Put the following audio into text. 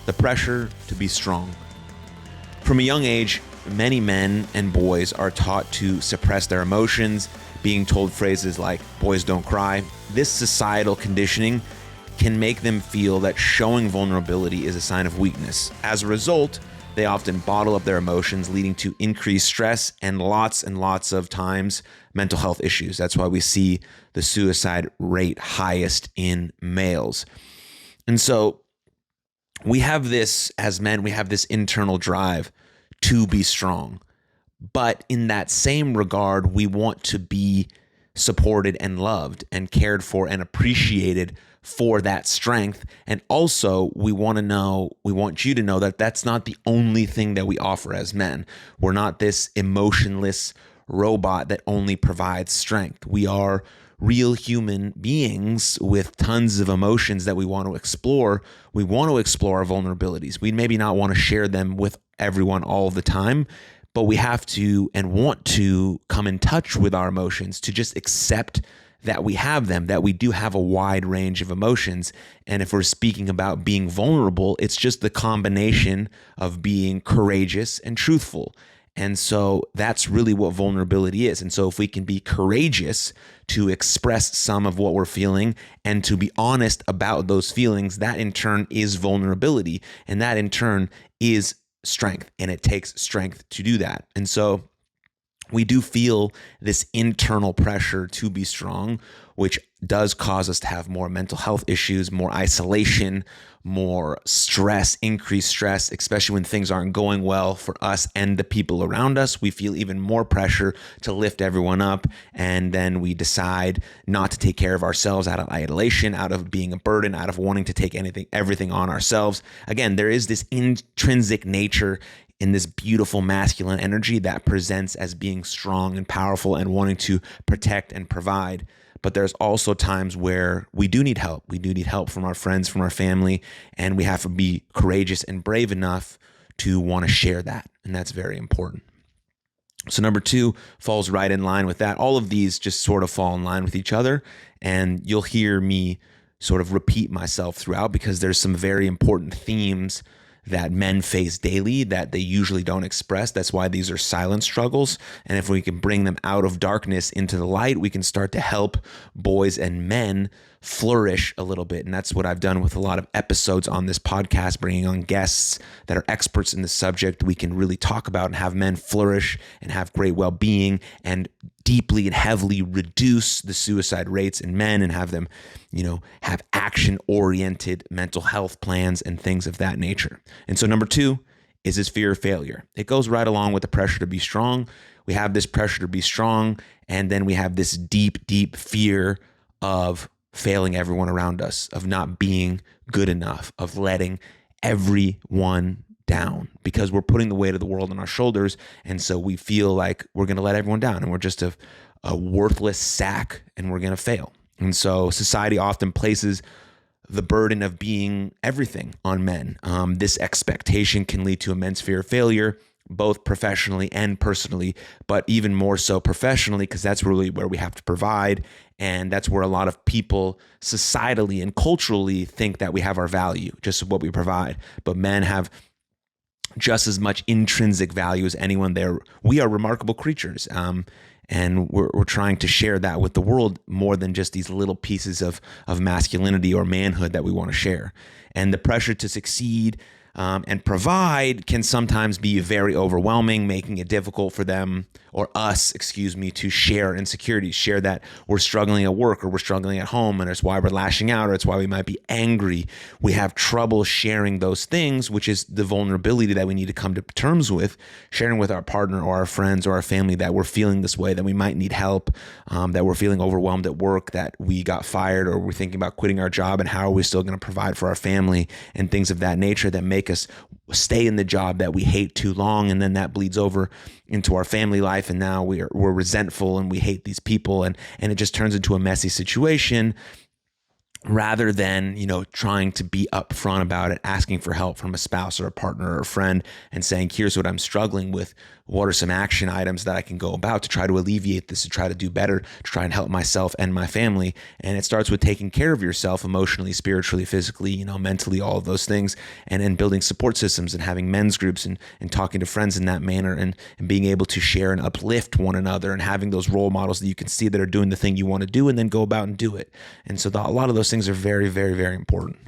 the pressure to be strong. From a young age, many men and boys are taught to suppress their emotions, being told phrases like, "boys don't cry." This societal conditioning can make them feel that showing vulnerability is a sign of weakness. As a result, they often bottle up their emotions, leading to increased stress and lots of times mental health issues. That's why we see the suicide rate highest in males. And so we have this, as men, we have this internal drive to be strong. But in that same regard, we want to be supported and loved and cared for and appreciated for that strength. And also, we want you to know that that's not the only thing that we offer as men. We're not this emotionless robot that only provides strength. We are real human beings with tons of emotions that we want to explore. We want to explore our vulnerabilities. We maybe not want to share them with everyone all the time, but we have to and want to come in touch with our emotions, to just accept that we have them, that we do have a wide range of emotions. And if we're speaking about being vulnerable, it's just the combination of being courageous and truthful. And so that's really what vulnerability is. And so if we can be courageous to express some of what we're feeling and to be honest about those feelings, that in turn is vulnerability. And that in turn is strength. And it takes strength to do that. And so we do feel this internal pressure to be strong, which does cause us to have more mental health issues, more isolation, more stress, increased stress, especially when things aren't going well for us and the people around us. We feel even more pressure to lift everyone up. And then we decide not to take care of ourselves out of isolation, out of being a burden, out of wanting to take everything on ourselves. Again, there is this intrinsic nature in this beautiful masculine energy that presents as being strong and powerful and wanting to protect and provide. But there's also times where we do need help. We do need help from our friends, from our family, and we have to be courageous and brave enough to want to share that. And that's very important. So number 2 falls right in line with that. All of these just sort of fall in line with each other. And you'll hear me sort of repeat myself throughout because there's some very important themes that men face daily that they usually don't express. That's why these are silent struggles. And if we can bring them out of darkness into the light, we can start to help boys and men flourish a little bit. And that's what I've done with a lot of episodes on this podcast, bringing on guests that are experts in the subject. We can really talk about and have men flourish and have great well-being and deeply and heavily reduce the suicide rates in men and have them, have action-oriented mental health plans and things of that nature. And so number 2 is this fear of failure. It goes right along with the pressure to be strong. We have this pressure to be strong, and then we have this deep, deep fear of failing everyone around us, of not being good enough, of letting everyone down, because we're putting the weight of the world on our shoulders. And so we feel like we're going to let everyone down and we're just a worthless sack and we're going to fail. And so society often places the burden of being everything on men. This expectation can lead to immense fear of failure, both professionally and personally, but even more so professionally, because that's really where we have to provide. And that's where a lot of people societally and culturally think that we have our value, just what we provide. But men have just as much intrinsic value as anyone there. We are remarkable creatures. And we're trying to share that with the world more than just these little pieces of masculinity or manhood that we want to share. And the pressure to succeed and provide can sometimes be very overwhelming, making it difficult for them or us, to share insecurities, share that we're struggling at work or we're struggling at home, and it's why we're lashing out, or it's why we might be angry. We have trouble sharing those things, which is the vulnerability that we need to come to terms with, sharing with our partner or our friends or our family that we're feeling this way, that we might need help, that we're feeling overwhelmed at work, that we got fired, or we're thinking about quitting our job, and how are we still going to provide for our family, and things of that nature that make us stay in the job that we hate too long, and then that bleeds over into our family life, and now we're resentful and we hate these people, and it just turns into a messy situation rather than, trying to be upfront about it, asking for help from a spouse or a partner or a friend and saying, here's what I'm struggling with. What are some action items that I can go about to try to alleviate this, to try to do better, to try and help myself and my family? And it starts with taking care of yourself emotionally, spiritually, physically, mentally, all of those things, and building support systems and having men's groups and talking to friends in that manner and being able to share and uplift one another and having those role models that you can see that are doing the thing you want to do and then go about and do it. And so a lot of those things are very, very, very important.